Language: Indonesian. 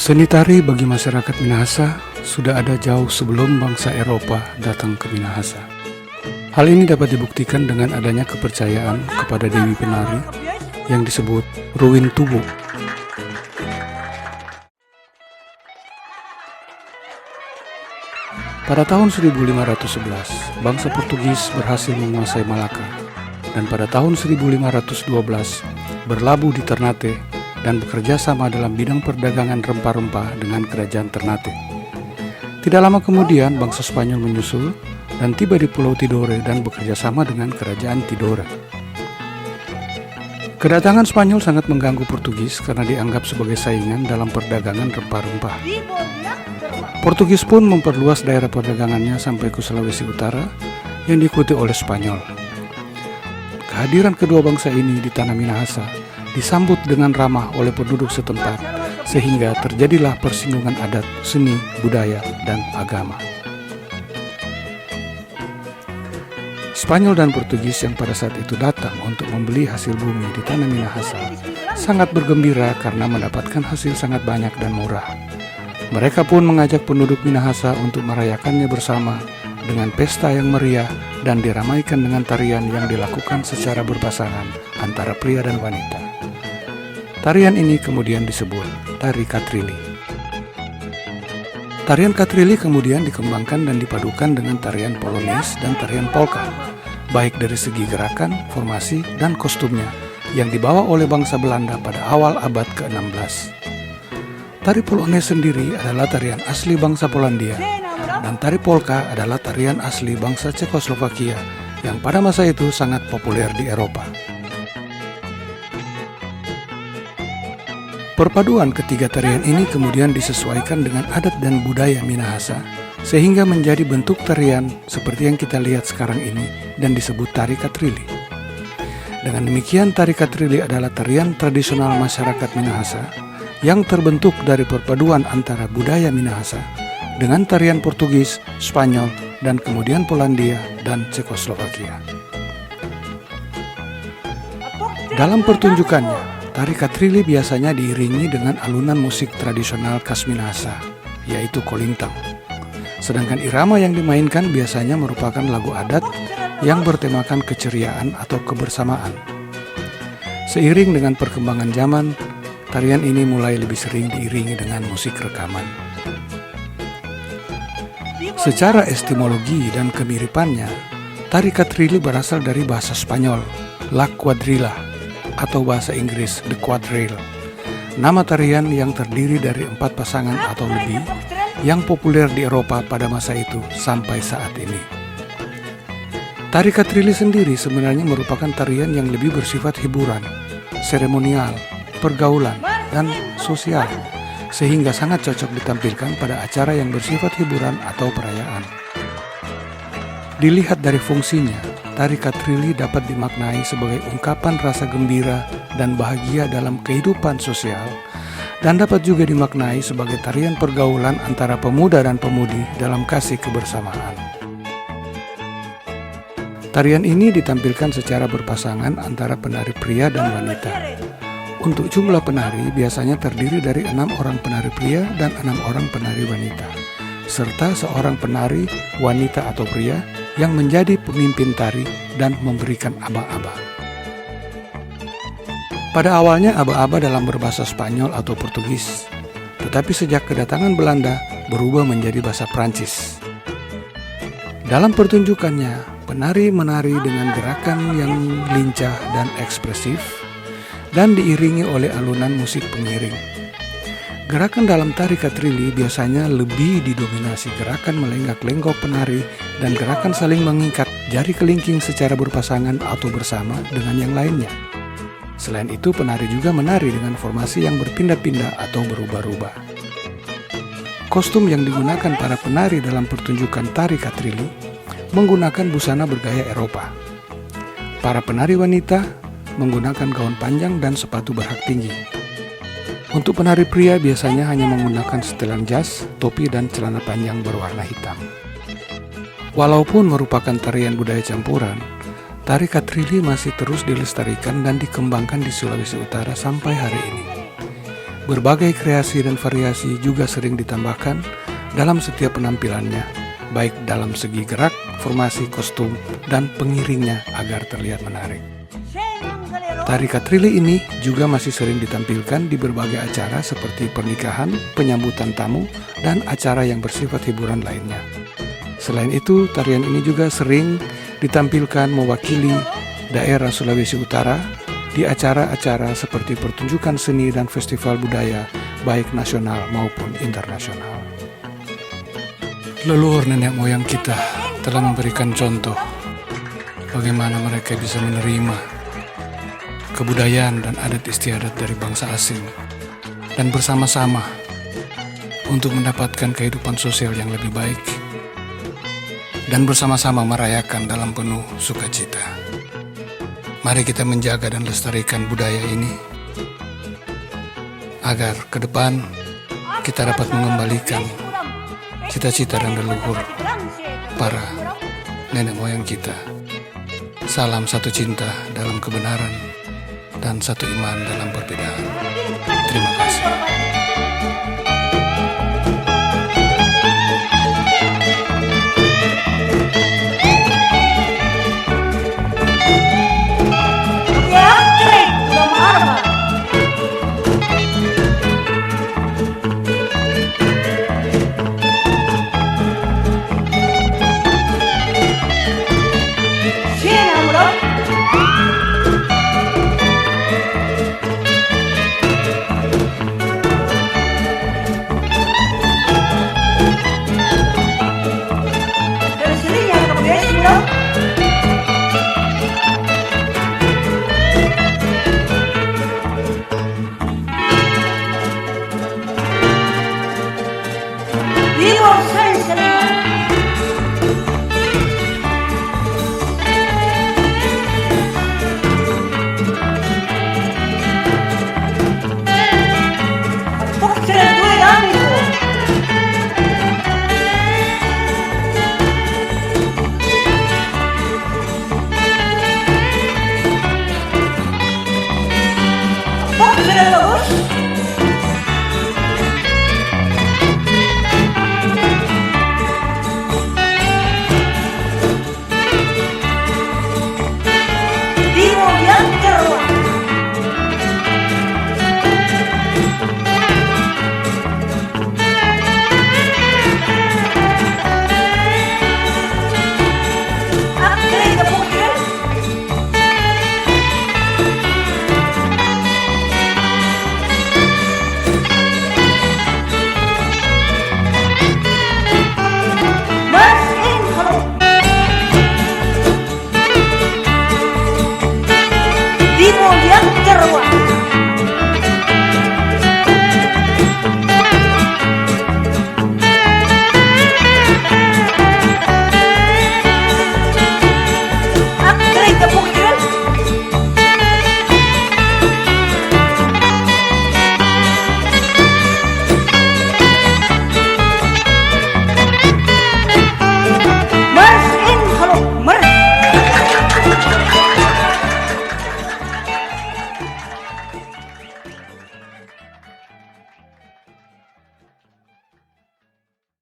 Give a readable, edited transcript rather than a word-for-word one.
Seni tari bagi masyarakat Minahasa sudah ada jauh sebelum bangsa Eropa datang ke Minahasa. Hal ini dapat dibuktikan dengan adanya kepercayaan kepada Dewi Penari yang disebut Ruwin Tubuh. Pada tahun 1511, bangsa Portugis berhasil menguasai Malaka, dan pada tahun 1512 berlabuh di Ternate dan bekerja sama dalam bidang perdagangan rempah-rempah dengan kerajaan Ternate. Tidak lama kemudian bangsa Spanyol menyusul dan tiba di Pulau Tidore dan bekerja sama dengan kerajaan Tidore. Kedatangan Spanyol sangat mengganggu Portugis karena dianggap sebagai saingan dalam perdagangan rempah-rempah. Portugis pun memperluas daerah perdagangannya sampai ke Sulawesi Utara yang diikuti oleh Spanyol. Kehadiran kedua bangsa ini di tanah Minahasa disambut dengan ramah oleh penduduk setempat, sehingga terjadilah persinggungan adat, seni, budaya, dan agama. Spanyol dan Portugis yang pada saat itu datang untuk membeli hasil bumi di tanah Minahasa sangat bergembira karena mendapatkan hasil sangat banyak dan murah. Mereka pun mengajak penduduk Minahasa untuk merayakannya bersama dengan pesta yang meriah dan diramaikan dengan tarian yang dilakukan secara berpasangan antara pria dan wanita. Tarian ini kemudian disebut Tari Katrili. Tarian Katrili kemudian dikembangkan dan dipadukan dengan tarian Polones dan tarian polka, baik dari segi gerakan, formasi, dan kostumnya yang dibawa oleh bangsa Belanda pada awal abad ke-16. Tari Polones sendiri adalah tarian asli bangsa Polandia, dan tari polka adalah tarian asli bangsa Cekoslovakia yang pada masa itu sangat populer di Eropa. Perpaduan ketiga tarian ini kemudian disesuaikan dengan adat dan budaya Minahasa, sehingga menjadi bentuk tarian seperti yang kita lihat sekarang ini dan disebut Tari Katrili. Dengan demikian, Tari Katrili adalah tarian tradisional masyarakat Minahasa yang terbentuk dari perpaduan antara budaya Minahasa dengan tarian Portugis, Spanyol, dan kemudian Polandia dan Cekoslovakia. Dalam pertunjukannya, Tari Katrili biasanya diiringi dengan alunan musik tradisional khas Minahasa, yaitu kolintang. Sedangkan irama yang dimainkan biasanya merupakan lagu adat yang bertemakan keceriaan atau kebersamaan. Seiring dengan perkembangan zaman, tarian ini mulai lebih sering diiringi dengan musik rekaman. Secara etimologi dan kemiripannya, Tari Katrili berasal dari bahasa Spanyol, La Quadrilla, atau bahasa Inggris, The Quadrille. Nama tarian yang terdiri dari 4 pasangan atau lebih yang populer di Eropa pada masa itu sampai saat ini. Tari Katrili sendiri sebenarnya merupakan tarian yang lebih bersifat hiburan, seremonial, pergaulan, dan sosial, sehingga sangat cocok ditampilkan pada acara yang bersifat hiburan atau perayaan. Dilihat dari fungsinya, Tari Katrili dapat dimaknai sebagai ungkapan rasa gembira dan bahagia dalam kehidupan sosial, dan dapat juga dimaknai sebagai tarian pergaulan antara pemuda dan pemudi dalam kasih kebersamaan. Tarian ini ditampilkan secara berpasangan antara penari pria dan wanita. Untuk jumlah penari biasanya terdiri dari 6 orang penari pria dan 6 orang penari wanita, serta seorang penari wanita atau pria yang menjadi pemimpin tari dan memberikan aba-aba. Pada awalnya aba-aba dalam berbahasa Spanyol atau Portugis, tetapi sejak kedatangan Belanda berubah menjadi bahasa Prancis. Dalam pertunjukannya, penari menari dengan gerakan yang lincah dan ekspresif dan diiringi oleh alunan musik pengiring. Gerakan dalam Tari Katrili biasanya lebih didominasi gerakan melenggak-lenggok penari dan gerakan saling mengikat jari kelingking secara berpasangan atau bersama dengan yang lainnya. Selain itu, penari juga menari dengan formasi yang berpindah-pindah atau berubah-ubah. Kostum yang digunakan para penari dalam pertunjukan Tari Katrili menggunakan busana bergaya Eropa. Para penari wanita menggunakan gaun panjang dan sepatu berhak tinggi. Untuk penari pria biasanya hanya menggunakan setelan jas, topi, dan celana panjang berwarna hitam. Walaupun merupakan tarian budaya campuran, Tari Katrili masih terus dilestarikan dan dikembangkan di Sulawesi Utara sampai hari ini. Berbagai kreasi dan variasi juga sering ditambahkan dalam setiap penampilannya, baik dalam segi gerak, formasi, kostum, dan pengiringnya agar terlihat menarik. Tari Katrili ini juga masih sering ditampilkan di berbagai acara seperti pernikahan, penyambutan tamu, dan acara yang bersifat hiburan lainnya. Selain itu, tarian ini juga sering ditampilkan mewakili daerah Sulawesi Utara di acara-acara seperti pertunjukan seni dan festival budaya, baik nasional maupun internasional. Leluhur nenek moyang kita telah memberikan contoh bagaimana mereka bisa menerima kebudayaan dan adat istiadat dari bangsa asing dan bersama-sama untuk mendapatkan kehidupan sosial yang lebih baik dan bersama-sama merayakan dalam penuh sukacita. Mari kita menjaga dan lestarikan budaya ini agar ke depan kita dapat mengembalikan cita-cita dan leluhur para nenek moyang kita. Salam satu cinta dalam kebenaran dan satu iman dalam perbedaan. Terima kasih.